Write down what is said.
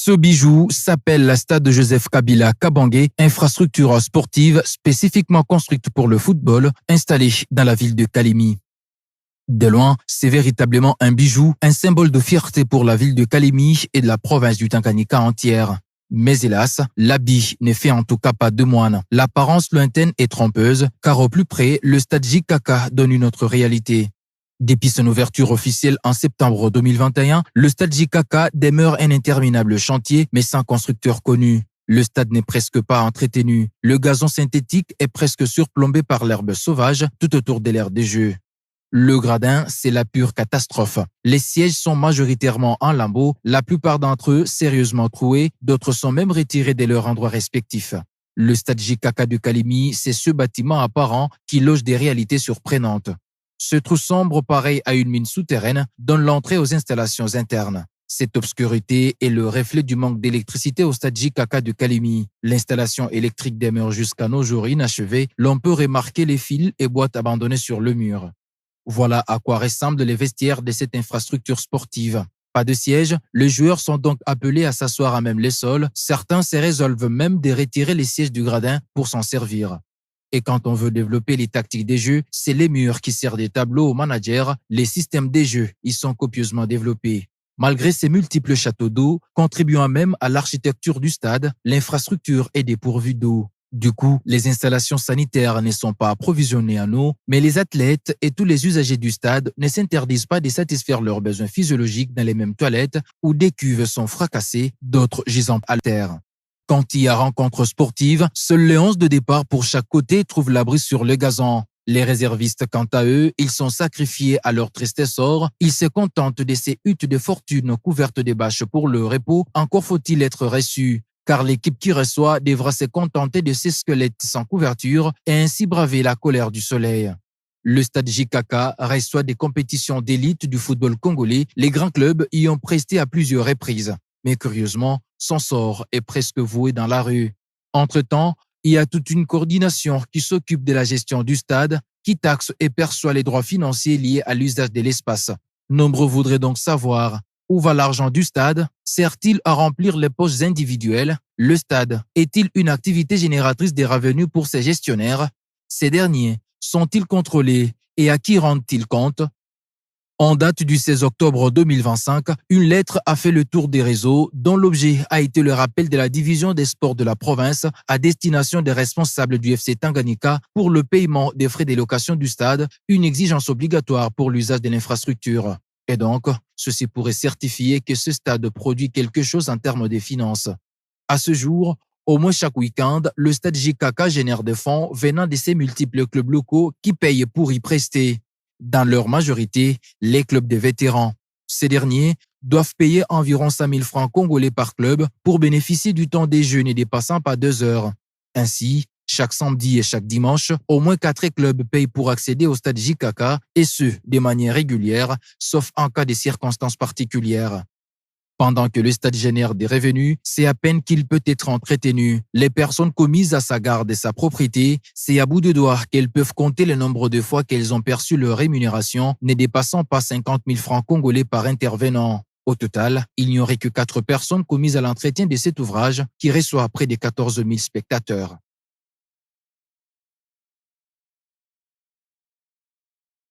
Ce bijou s'appelle la stade Joseph Kabila Kabangé, infrastructure sportive spécifiquement construite pour le football, installée dans la ville de Kalemi. De loin, c'est véritablement un bijou, un symbole de fierté pour la ville de Kalemi et de la province du Tanganyika entière. Mais hélas, l'habit n'est fait en tout cas pas de moine. L'apparence lointaine est trompeuse, car au plus près, le stade JKK donne une autre réalité. Depuis son ouverture officielle en septembre 2021, le stade JKK demeure un interminable chantier, mais sans constructeur connu. Le stade n'est presque pas entretenu. Le gazon synthétique est presque surplombé par l'herbe sauvage tout autour de l'aire des jeux. Le gradin, c'est la pure catastrophe. Les sièges sont majoritairement en lambeaux, la plupart d'entre eux sérieusement troués, d'autres sont même retirés de leur endroit respectif. Le stade JKK de Kalemi, c'est ce bâtiment apparent qui loge des réalités surprenantes. Ce trou sombre, pareil à une mine souterraine, donne l'entrée aux installations internes. Cette obscurité est le reflet du manque d'électricité au stade JKK de Kalemi. L'installation électrique demeure jusqu'à nos jours inachevée. L'on peut remarquer les fils et boîtes abandonnées sur le mur. Voilà à quoi ressemblent les vestiaires de cette infrastructure sportive. Pas de siège, les joueurs sont donc appelés à s'asseoir à même les sols. Certains se résolvent même de retirer les sièges du gradin pour s'en servir. Et quand on veut développer les tactiques des jeux, c'est les murs qui servent des tableaux aux managers. Les systèmes des jeux y sont copieusement développés. Malgré ces multiples châteaux d'eau, contribuant même à l'architecture du stade, l'infrastructure est dépourvue d'eau. Du coup, les installations sanitaires ne sont pas approvisionnées en eau, mais les athlètes et tous les usagers du stade ne s'interdisent pas de satisfaire leurs besoins physiologiques dans les mêmes toilettes où des cuves sont fracassées, d'autres gisant à terre. Quand il y a rencontre sportive, seuls les 11 de départ pour chaque côté trouvent l'abri sur le gazon. Les réservistes, quant à eux, ils sont sacrifiés à leur triste sort. Ils se contentent de ces huttes de fortune couvertes de bâches pour le repos. Encore faut-il être reçu, car l'équipe qui reçoit devra se contenter de ces squelettes sans couverture et ainsi braver la colère du soleil. Le stade JKK reçoit des compétitions d'élite du football congolais. Les grands clubs y ont presté à plusieurs reprises. Mais curieusement, son sort est presque voué dans la rue. Entre-temps, il y a toute une coordination qui s'occupe de la gestion du stade, qui taxe et perçoit les droits financiers liés à l'usage de l'espace. Nombreux voudraient donc savoir où va l'argent du stade. Sert-il à remplir les poches individuelles? Le stade est-il une activité génératrice des revenus pour ses gestionnaires? Ces derniers sont-ils contrôlés et à qui rendent-ils compte? En date du 16 octobre 2025, une lettre a fait le tour des réseaux dont l'objet a été le rappel de la division des sports de la province à destination des responsables du FC Tanganyika pour le paiement des frais de location du stade, une exigence obligatoire pour l'usage de l'infrastructure. Et donc, ceci pourrait certifier que ce stade produit quelque chose en termes de finances. À ce jour, au moins chaque week-end, le stade JKK génère des fonds venant de ses multiples clubs locaux qui payent pour y prester. Dans leur majorité, les clubs de vétérans. Ces derniers doivent payer environ 5 000 francs congolais par club pour bénéficier du temps des jeux ne dépassant pas 2 heures. Ainsi, chaque samedi et chaque dimanche, au moins 4 clubs payent pour accéder au stade JKK et ce, de manière régulière, sauf en cas de circonstances particulières. Pendant que le stade génère des revenus, c'est à peine qu'il peut être entretenu. Les personnes commises à sa garde et sa propriété, c'est à bout de doigts qu'elles peuvent compter le nombre de fois qu'elles ont perçu leur rémunération, ne dépassant pas 50 000 francs congolais par intervenant. Au total, il n'y aurait que 4 personnes commises à l'entretien de cet ouvrage qui reçoit près de 14 000 spectateurs.